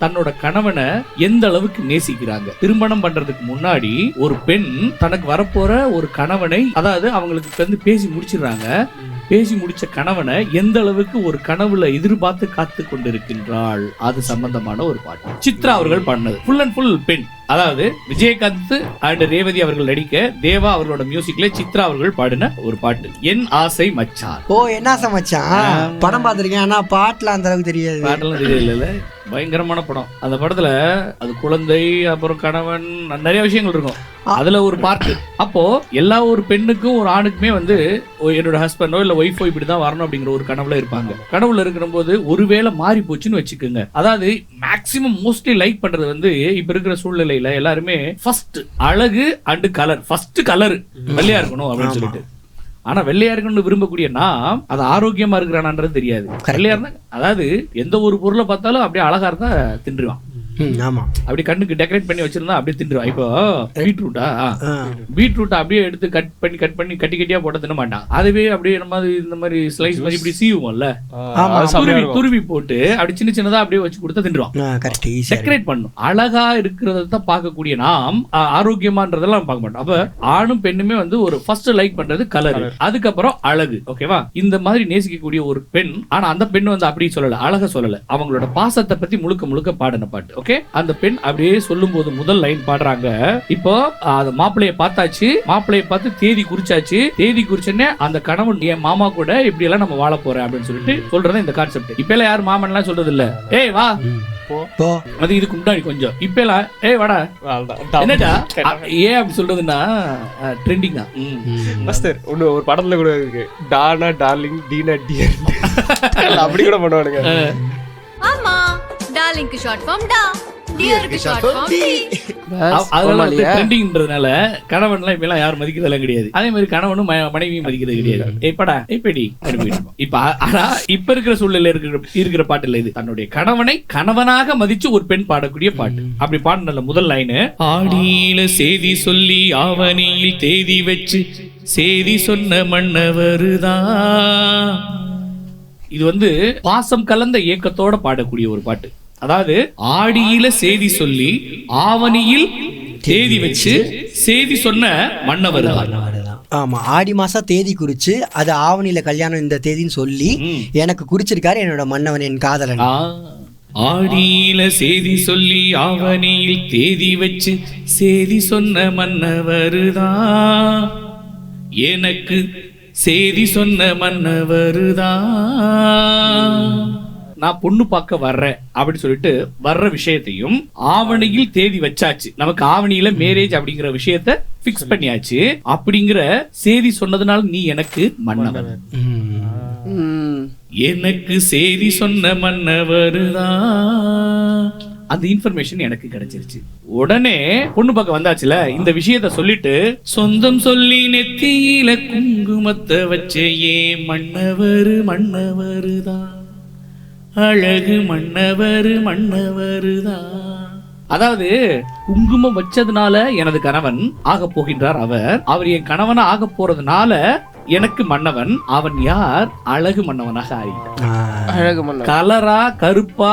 தன்னோட கணவனை எந்த அளவுக்கு நேசிக்கிறாங்க. திருமணம் பண்றதுக்கு முன்னாடி ஒரு பெண் தனக்கு வரப்போற ஒரு கணவனை, அதாவது அவங்களுக்கு வந்து பேசி முடிச்சிடுறாங்க, பேசி முடிச்ச கணவனை எந்த அளவுக்கு ஒரு கனவுல எதிர்பார்த்து காத்து கொண்டிருக்கின்றாள், அது சம்பந்தமான ஒரு பாட்டு சித்ரா அவர்கள் பண்ணது. ஃபுல் அண்ட் ஃபுல் பெண். அதாவது விஜயகாந்த் அண்ட் ரேவதி அவர்கள் நடிக்க, தேவா அவர்களோட மியூசிக்ல சித்ரா அவர்கள் பாடின ஒரு பாட்டு, என் ஆசை மச்சான். ஓ என்ன ஆசை மச்சான் படம் பார்த்திருக்கேன், ஆனா பாட்டுல அந்த அளவுக்கு தெரியாது. பாட்டெல்லாம் தெரியல. பயங்கரமான படம். அந்த படத்துல அது குழந்தை, அப்புறம் கணவன், நிறைய விஷயங்கள் இருக்கும். அதுல ஒரு பார்ட். அப்போ எல்லா ஒரு பெண்ணுக்கும் ஒரு ஆணுக்குமே வந்து என்னோட ஹஸ்பண்டோ இல்ல ஒய்ஃபோ இப்படிதான் வரணும் அப்படிங்கிற ஒரு கனவுல இருப்பாங்க. கனவுல இருக்கிற போது ஒருவேளை மாறி போச்சுன்னு வச்சுக்கோங்க. அதாவது மேக்சிமம் மோஸ்ட்லி லைக் பண்றது வந்து இப்ப இருக்கிற சூழ்நிலையில எல்லாருமே ஃபர்ஸ்ட் அழகு அண்ட் கலர், ஃபர்ஸ்ட் கலர் வெள்ளையா இருக்கணும் அப்படின்னு சொல்லிட்டு. ஆனா வெள்ளையா இருக்கணும்னு விரும்பக்கூடிய நான் அது ஆரோக்கியமா இருக்கிறானான்றது தெரியாது. வெள்ளையா இருந்தா, அதாவது எந்த ஒரு பொருளை பார்த்தாலும் அப்படியே அழகா இருந்தா தின்றுவான். அப்படி கண்ணுக்கு டெக்கரேட் பண்ணி வச்சிருந்தா அப்படியே தின்றுவா. இப்போ பீட்ரூட்டா அப்படியே எடுத்து கட் பண்ணி கட்டி கட்டியா போட்ட தின்ன மாட்டான். அதுவே அப்படியே நம்ம இந்த மாதிரி ஸ்லைஸ் மாதிரி இப்படி சீவுவோம்ல, துருவி போட்டு அப்படி சின்ன சின்னதா அப்படியே வச்சு கொடுத்தா தின்றுவான். டெக்கரேட் பண்ணும். அழகா இருக்கிறத பார்க்கக்கூடிய நாம் ஆரோக்கியமான்றதெல்லாம் பார்க்க மாட்டோம். அப்ப ஆணும் பெண்ணுமே வந்து ஒரு ஃபர்ஸ்ட் லைக் பண்றது கலர், அதுக்கப்புறம் அழகு. ஓகேவா? இந்த மாதிரி நேசிக்கக்கூடிய ஒரு பெண், ஆனா அந்த பெண் வந்து அப்படி சொல்லல, அழக சொல்லல, அவங்களோட பாசத்தை பத்தி முழுக்க முழுக்க பாடின பாட்டு. ஓகே, அந்த பெண் அப்படியே சொல்லும் போது முதல் லைன் பாடுறாங்க. இப்போ மாப்பிள்ளைய பார்த்தாச்சு, மாப்பிள்ளைய பார்த்து தேதி குறிச்சாச்சு, தேதி குறிச்சனே அந்த கணவன் என் மாமா கூட இப்படி எல்லாம் நம்ம வாழ போறேன் அப்படின்னு சொல்லிட்டு சொல்றது இந்த கான்செப்ட். இப்ப எல்லாம் யாரும் மாமன் எல்லாம் சொல்றது இல்ல, ஏய் வா அது இதுக்கு முன்னாடி கொஞ்சம். இப்ப எல்லாம் ஏய் வாடா என்னடா ஏன் அப்படி சொல்றதுன்னா ட்ரெண்டிங்கா. ஒரு படத்துல கூட இருக்கு, டானா டார்லிங் டீனா டியர் அப்படி கூட பண்ணுவானுங்க. ஆமா, டார்லிங்க்கு ஷார்ட் ஃபார்ம் டா, டியருக்கு ஷார்ட் ஃபார்ம் டி. அதனால ட்ரெண்டிங்ன்றதுனால கணவன்லாம் இப்ப எல்லாம் யாரும் மதிக்கிறதெல்லாம் கிடையாது. அதே மாதிரி கணவனும் மனைவியும் மதிக்கிறது கிடையாது. எப்படா எப்படி இப்ப ஆனா இப்ப இருக்கிற சூழ்நிலை இருக்கிற பாட்டு இல்ல இது. தன்னுடைய கணவனை கணவனாக மதிச்சு ஒரு பெண் பாடக்கூடிய பாட்டு. அப்படி பாடின முதல் லைனு, ஆடியில செய்தி சொல்லி ஆவணியில் தேதி வச்சு செய்தி சொன்ன மன்னவருதான். இது வந்து பாசம் கலந்த ஏக்கத்தோட பாடக்கூடிய ஒரு பாட்டு. அதாவது ஆடியில செய்தி சொல்லி ஆவணியில் தேதி வச்சு செய்தி சொன்ன மன்னவர் தான். ஆமா, ஆடி மாசம் தேதி குறிச்சு அது ஆவணியில கல்யாணம் இந்த தேதின்னு சொல்லி எனக்கு குறிச்சிருக்காரு என்னோட மன்னவன், என் காதலன். ஆடியில செய்தி சொல்லி ஆவணியில் தேதி வச்சு செய்தி சொன்ன மன்னவர் தான், எனக்கு செய்தி சொன்ன மன்னவருதான். நான் பொண்ணு பார்க்க வர்றேன் அப்படின்னு சொல்லிட்டு வர்ற விஷயத்தையும் ஆவணியில் தேதி வச்சாச்சு, நமக்கு ஆவணியில மேரேஜ் அப்படிங்கிற விஷயத்த பிக்ஸ் பண்ணியாச்சு. அப்படிங்கிற செய்தி சொன்னதுனால நீ எனக்கு மன்னவன், எனக்கு செய்தி சொன்ன மன்னவருதான். அந்த இன்ஃபர்மேஷன் எனக்கு கிடைச்சிருச்சு. உடனே பொண்ணு பக்கம் வந்தாச்சுல, இந்த விஷயத்த சொல்லிட்டு சொந்தம் சொல்லி நெத்தியில குங்குமத்தை வச்சே மன்னவரு மன்னவருதான், அழகு மன்னவரு மன்னவருதான். அதாவது குங்குமம் வச்சதுனால எனது கணவன் ஆக போகின்றார், அவர் என் கணவனா ஆக போறதுனால எனக்கு மன்னவன். அவன் யார்? அழகு மன்னவனாக ஆகிட்டான். கலரா கருப்பா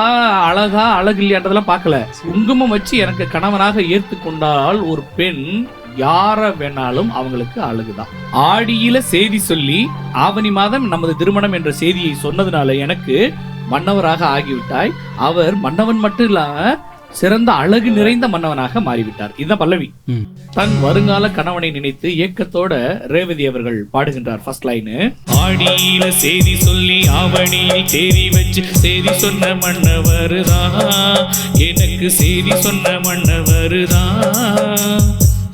அழகா அழகு இல்லையான்றதெல்லாம் பார்க்கல, குங்குமம் வச்சு எனக்கு கணவனாக ஏற்றுக்கொண்டால் ஒரு பெண் யார வேணாலும் அவங்களுக்கு அழகுதான். ஆடியில செய்தி சொல்லி ஆவணி மாதம் நமது திருமணம் என்ற செய்தியை சொன்னதுனால எனக்கு மன்னவராக ஆகிவிட்டாய். அவர் மன்னவன் மட்டும் இல்லாம சிறந்த அழகு நிறைந்த மன்னவனாக மாறிவிட்டார். இதுதான் பல்லவி. தன் வருங்கால கணவனை நினைத்து ஏக்கத்தோட ரேவதி அவர்கள் பாடுகின்றார். ஃபர்ஸ்ட் லைன், ஆடியில செய்தி சொல்லி ஆவணியில் தேதி வச்சு செய்தி சொன்ன மன்னவருதான், எனக்கு செய்தி சொன்ன மன்னவருதான்,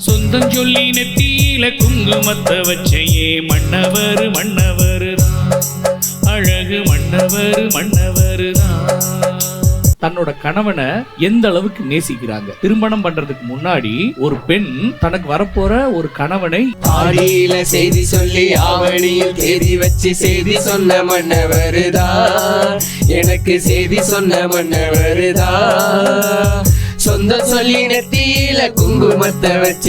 சொந்தம் சொல்லி நெத்தியில குங்குமத்தை வச்சையே மன்னவரு மன்னவருதான், அழகு மன்னவரு மன்னவருதான். தன்னோட கணவனை எந்த அளவுக்கு நேசிக்கிறாங்க. திருமணம் பண்றதுக்கு முன்னாடி ஒரு பெண் தனக்கு வரப்போற ஒரு கணவனை ஆடியில செய்தி சொல்லி ஆவணியில் தேதி வச்சு செய்தி சொன்ன மன்னவருதான், எனக்கு செய்தி சொன்ன மன்னவருதான், சொந்த சொல்லி நெத்தியில குங்குமத்தை வச்ச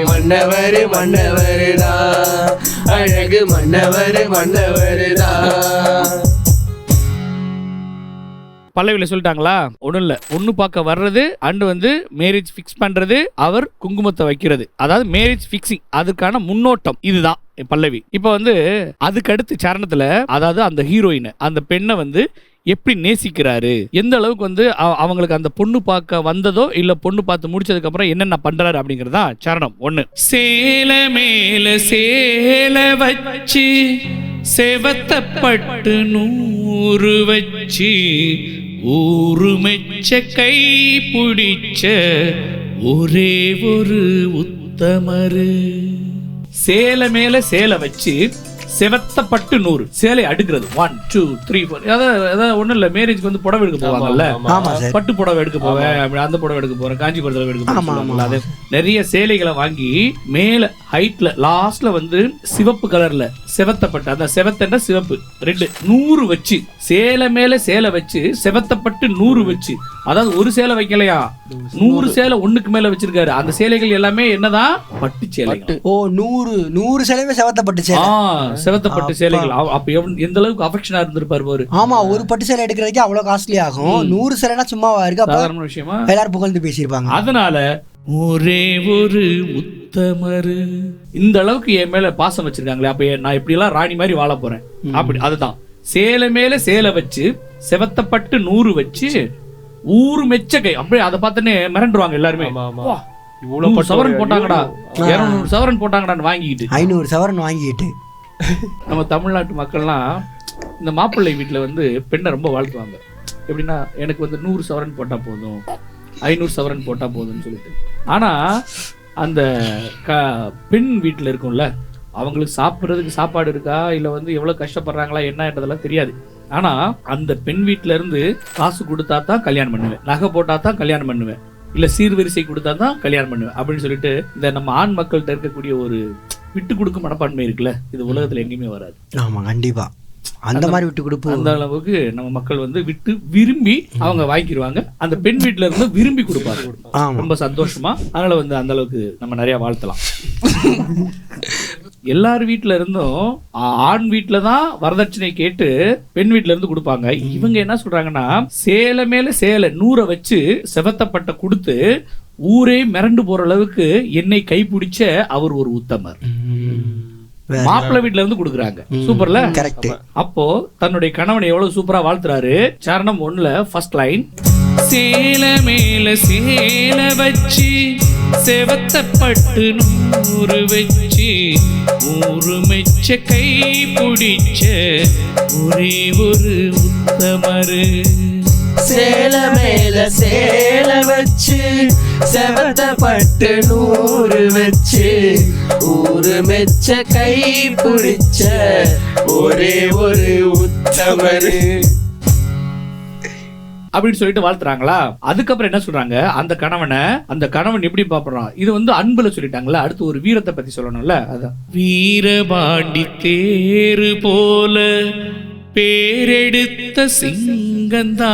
மன்னவரு மன்னவருதான், அழகு மன்னவரு மன்னவருதான். பல்லவியில சொல்லிட்டாங்களா? ஒண்ணும் இல்ல, பொண்ணு பார்க்க வர்றது அண்ட் வந்து மேரேஜ் ஃபிக்ஸ் பண்றது, அவர் குங்குமத்தை வைக்கிறது, அதாவது மேரேஜ் ஃபிக்ஸிங், அதுக்கான முன்னோட்டம் இதுதான் பல்லவி. இப்ப வந்து அதுக்கு அடுத்து சரணத்துல, அதாவது அந்த ஹீரோயின் அந்த பெண்ணை வந்து எப்படி நேசிக்கிறாரு, எந்த அளவுக்கு வந்து அவங்களுக்கு அந்த பொண்ணு பார்க்க வந்ததோ இல்ல பொண்ணு பார்த்து முடிச்சதுக்கு அப்புறம் என்னென்ன பண்றாரு அப்படிங்கறதா சரணம் 1. சேல மேல சேல வச்சு செவத்தப்பட்டு 100 வச்சு ஊரு மெச்ச கை பிடிச்ச ஒரே ஒரு உத்தமரு. சேல மேல சேல வச்சு செவத்தப்பட்டு 100 சேலை அடுக்கிறது. 1 2 3 4. அதாவது ஒண்ணும் இல்ல, மேரேஜ்க்கு வந்து புடவை எடுக்க போவாங்கல்ல, பட்டு புடவை எடுக்க போவேன், அந்த புடவை எடுக்க போறேன், காஞ்சிபுரம் புடவை எடுக்க போறேன், அது நிறைய சேலைகளை வாங்கி மேல ஹைட்ல லாஸ்ட்ல வந்து சிவப்பு கலர்ல செவத்தப்பட்டு, அந்த செவத்தண்ட சிவப்பு 2 100 வச்சு, சேலை மேல சேலை வச்சு செவத்தப்பட்டு 100 வச்சு, அதாவது ஒரு சேலை வைக்கலையா, 100 சேலை ஒண்ணுக்கு மேல வச்சிருக்காரு. அந்த சேலைகள் எல்லாமே என்னதான், பட்டு சேலைகள். ஓ 100 சேலையுமே செவத்தப்பட்டு சேலை, செவத்தப்பட்டு சேலைகள். அப்ப எந்த அளவுக்கு அஃபெக்ஷனா இருந்திருப்பாரு பாரு. ஆமா, ஒரு பட்டு சேலை எடுக்கிறதுக்கு அவ்வளவு காஸ்ட்லி ஆகும். 100 சேலைனா சும்மாவா இருக்கு? சாதாரண விஷயமா? எல்லாரும் புகழ்ந்து பேசியிருப்பாங்க. அதனால ஒரே ஒரு உத்தமரு, இந்த அளவுக்கு என் மேல பாசம் வச்சிருக்காங்களே, அப்ப நான் இப்படி எல்லாம் ராணி மாதிரி வாழ போறேன் அப்படி. அதுதான் சேலை மேல சேலை வச்சு செவத்தப்பட்டு 100 வச்சு ஊரு மெச்ச கை. அப்படியே அதை பார்த்தனே மிரண்டுருவாங்க எல்லாருமே. இவ்வளவு சவரன் போட்டாங்கடா, 200 சவரன் போட்டாங்கடான்னு வாங்கிட்டு, 500 சவரன் வாங்கிட்டு. நம்ம தமிழ்நாட்டு மக்கள்லாம் இந்த மாப்பிள்ளை வீட்டுல வந்து பெண்ணை ரொம்ப வாழ்த்துவாங்க. எப்படின்னா, எனக்கு வந்து 100 சவரன் போட்டா போதும், 500 சவரன் போட்டா போதும்னு சொல்லிட்டு. ஆனா அந்த பெண் வீட்டுல இருக்கும்ல, அவங்களுக்கு சாப்பிட்றதுக்கு சாப்பாடு இருக்கா இல்ல வந்து எவ்வளவு கஷ்டப்படுறாங்களா என்னன்றதெல்லாம் தெரியாது. ஆனா அந்த பெண் வீட்டுல இருந்து காசு கொடுத்தா தான் கல்யாணம் பண்ணுவேன், நகை போட்டா தான் கல்யாணம் பண்ணுவேன், இல்ல சீர்வரிசை கொடுத்தா தான் கல்யாணம் பண்ணுவேன் அப்படின்னு சொல்லிட்டு இந்த நம்ம ஆண் மக்கள்கிட்ட இருக்கக்கூடிய ஒரு விட்டு கொடுக்கும் மனப்பான்மை இருக்குல்ல, இது உலகத்துல எங்கேயுமே வராது. ஆமா, கண்டிப்பா அந்த மாதிரி விட்டு கொடுப்போம். அந்த அளவுக்கு நம்ம மக்கள் வந்து விட்டு விரும்பி அவங்க வாங்கிடுவாங்க. அந்த பெண் வீட்டுல இருந்து விரும்பி கொடுப்பாங்க ரொம்ப சந்தோஷமா. அதனால வந்து அந்த அளவுக்கு நம்ம நிறைய வாழ்த்தலாம். எல்லார் வீட்டுல இருந்தும் ஆண் வீட்டுல தான் வரதட்சணை கேட்டு பெண் வீட்டுல இருந்து கொடுப்பாங்க. இவங்க என்ன சொல்றாங்கன்னா, சேலை மேல சேலை 100 வச்சு செவத்தப்பட்ட கொடுத்து ஊரே மிரண்டு போற அளவுக்கு என்னை கைப்பிடிச்ச அவர் ஒரு உத்தமர். மாப்பிள்ளை வீட்டுல இருந்து கொடுக்குறாங்க. சூப்பர்ல? கரெக்ட். அப்போ தன்னுடைய கணவனை எவ்வளவு சூப்பரா வாழ்த்துறாரு. சரணம் 1ல ஃபர்ஸ்ட் லைன், சேல மேல சேல வச்சு செவத்தப்பட்டு 100 வச்சு ஊரு மெச்ச கை பிடிச்ச ஒரே ஒரு உத்தமரு. சேல மேல சேல வச்சு செவத்தப்பட்டு 100 வச்சு ஊரு மெச்ச கை பிடிச்ச ஒரே ஒரு உத்தமரு அப்படின்னு சொல்லிட்டு வாழ்த்துறாங்களா. அதுக்கப்புறம் என்ன சொல்றாங்க, அந்த கணவன் எப்படி பாப்படுறான், இது வந்து அன்புல சொல்லிட்டாங்களா. அடுத்து ஒரு வீரத்தை பத்தி சொல்லணும்ல, அதான் வீரபாண்டி தேரு போல பேரெடுத்த சிங்கந்தா,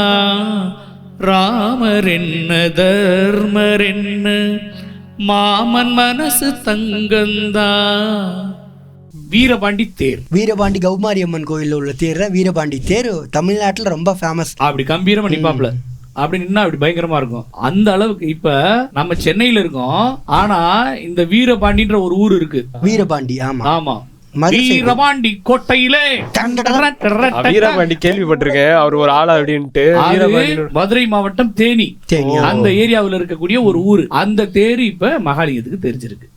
ராமர் என்ன தர்மர் என்ன மாமன் மனசு தங்கந்தா. வீரபாண்டி தேர், வீரபாண்டி கௌமாரி அம்மன் கோயில்ல உள்ள தேர் வீரபாண்டி தேர் தமிழ்நாட்டுல ரொம்ப ஃபேமஸ். அப்படி கம்பீரமா நிப்பாப்ல, அப்படி நின்னா அப்படி பயங்கரமா இருக்கும். அந்த அளவுக்கு இப்ப நம்ம சென்னையில இருக்கோம், ஆனா இந்த வீரபாண்டின்ற ஒரு ஊர் இருக்கு. வீரபாண்டி. ஆமா ஆமா, வீரபாண்டி கோட்டையிலே. வீரபாண்டி கேள்விப்பட்டிருக்கேன், அவர் ஒரு ஆளா அப்படின்ட்டு. மதுரை மாவட்டம் தேனி அந்த ஏரியாவில் இருக்கக்கூடிய ஒரு ஊரு. அந்த தேரு இப்ப மகாலிங்கத்துக்கு தெரிஞ்சிருக்கு.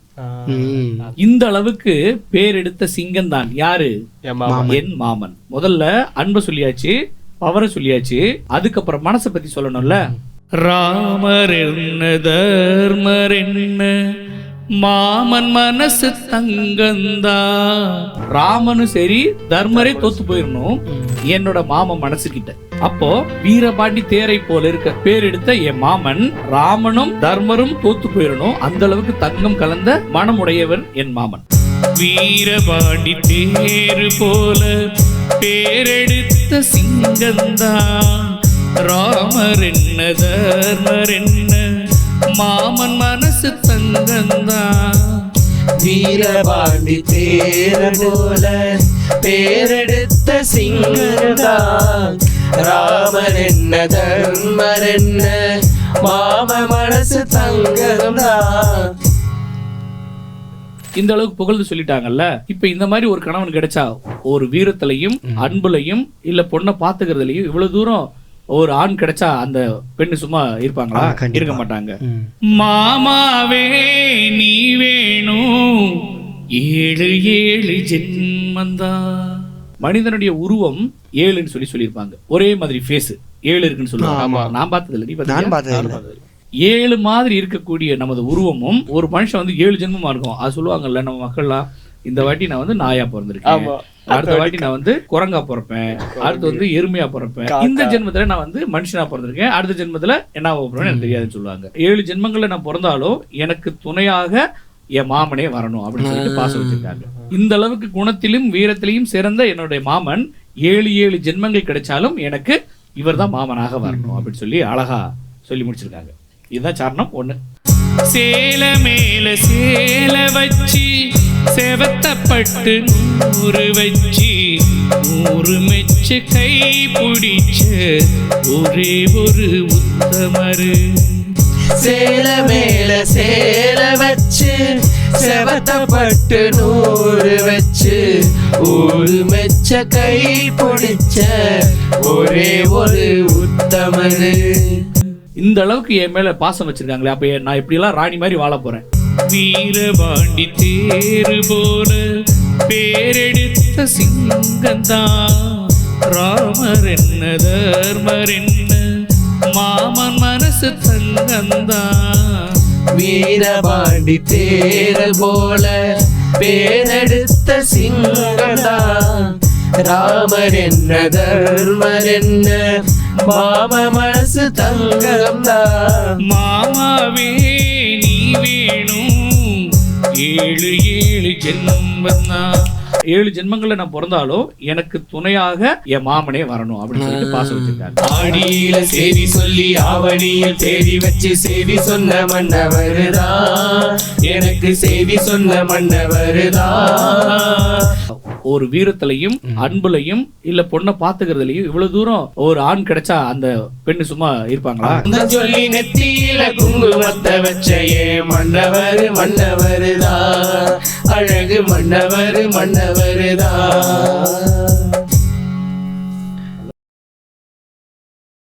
இந்த அளவுக்கு பேர் எடுத்த சிங்கம் தான் யாரு, என் மாமன். முதல்ல அன்பை சொல்லியாச்சு, பவரை சொல்லியாச்சு, அதுக்கப்புறம் மனசை பத்தி சொல்லணும்ல. ராமர் என்ன தர்மர் என்ன மாமன் மனசு தங்கந்தா. ராமனும் சரி தர்மரே தோத்து போயிடணும் என்னோட மாமன் மனசு கிட்ட. அப்போ வீரபாண்டி தேரை போல இருக்க பேர் எடுத்த என் மாமன் ராமனும் தர்மரும் தோத்து போயிடணும், அந்த அளவுக்கு தங்கம் கலந்த மனமுடையவன் என் மாமன். வீரபாண்டி தேரு போல பேரெடுத்த சிங்கந்தா, ராமர் என்ன தர்மர் என்ன மாமன் மனசு தங்கந்தா. வீரபாண்டி தேர போல பேரெடுத்த சிங்கந்தா, ராமர் என்ன தர்மர் என்ன மாம மனசு தங்கம்தான். இந்த அளவுக்கு புகழ்ந்து சொல்லிட்டாங்கல்ல. இப்ப இந்த மாதிரி ஒரு கணவன் கிடைச்சா ஒரு வீரத்திலையும் அன்புலையும் இல்ல பொண்ணை பாத்துக்கிறதுலயும் இவ்வளவு தூரம் ஒரு ஆண் கிடைச்சா அந்த பெண்ணு சும்மா இருப்பாங்களா? இருக்க மாட்டாங்க. மாமாவே நீ வேணும் 7 ஜென்மந்தா. மனிதனுடைய உருவம் 7ன்னு சொல்லியிருப்பாங்க. ஒரே மாதிரி ஃபேஸ் 7 இருக்குன்னு சொல்லுவாங்க. நான் பார்த்தது இல்லை, நீ பார்த்தது 7 மாதிரி இருக்கக்கூடிய நமது உருவமும் ஒரு மனுஷன் வந்து 7 ஜென்மமா இருக்கும். அது சொல்லுவாங்கல்ல நம்ம மக்கள்லாம், இந்த வாட்டி நான் வந்து நாயா பிறந்திருக்கேன், அடுத்த வாட்டி நான் வந்து குரங்கா பிறப்பேன், அடுத்து வந்து எருமையா பிறப்பேன், இந்த ஜென்மத்துல நான் வந்து மனுஷனா பிறந்திருக்கேன், அடுத்த ஜென்மத்துல என்ன போறேன்னு எனக்கு தெரியாதுன்னு சொல்லுவாங்க. 7 ஜென்மங்கள்ல நான் பிறந்தாலும் எனக்கு துணையாக என் மாமனே வரணும் அப்படின்னு சொல்லிட்டு பாசம் வச்சிருக்காங்க. இந்த அளவுக்கு குணத்திலும் வீரத்திலையும் சிறந்த என்னுடைய மாமன் 7 ஜென்மங்கள் கிடைச்சாலும் எனக்கு இவர் தான் மாமனாக வரணும் அப்படின்னு சொல்லி அழகா சொல்லி முடிச்சிருக்காங்க. இதுதான் காரணம் 1. சேல மேல சேல வச்சு செவத்தப்பட்டு 100 வச்சு 100 மெச்சு கை பிடிச்ச ஒரே ஒரு உத்தமரு. சேல மேல சேல வச்சு செவத்தப்பட்டு 100 வச்சு 1 மெச்ச கை பிடிச்ச ஒரே ஒரு உத்தமரு. இந்த அளவுக்கு என் மேல பாசம் வச்சிருக்காங்களே, அப்ப நான் இப்படி எல்லாம் ராணி மாதிரி வாழ போறேன். வீரபாண்டி தேரு போல பேரெடுத்த சிங்கந்தான் ராமர் என்ன தர்மர் என்ன மாமன் மனசு தங்கந்தான். வீரபாண்டி தேரல் போல பேரெடுத்த சிங்கந்தான் ராமர் என்ன தர்மர் என்ன மாம மனசு தங்கம்தான். மாமாவே நீ வேணும் 7 ஜென்மந்தா. 7 ஜென்மங்கள்ல நான் பிறந்தாலும் எனக்கு துணையாக என் மாமனே வரணும் அப்படின்னு சொல்லிட்டு பாசம் வச்சிருக்காங்க. ஆடியில செய்தி சொல்லி ஆவணியில் தேடி வச்சு செய்தி சொன்ன மன்னவருதான் எனக்கு செய்தி சொன்ன மன்னவருதான். ஒரு வீரத்திலையும் அன்புலையும் இல்ல பொண்ணை பாத்துக்கிறதுலயும் இவ்வளவு தூரம் ஒரு ஆண் கிடைச்சா அந்த பெண்ணு சும்மா இருப்பாங்களா? சொல்லி நெத்தியில குங்குமத்தை வச்ச மன்னவரு மன்னவருதான் அழகு மன்னவரு மன்னவருதான்.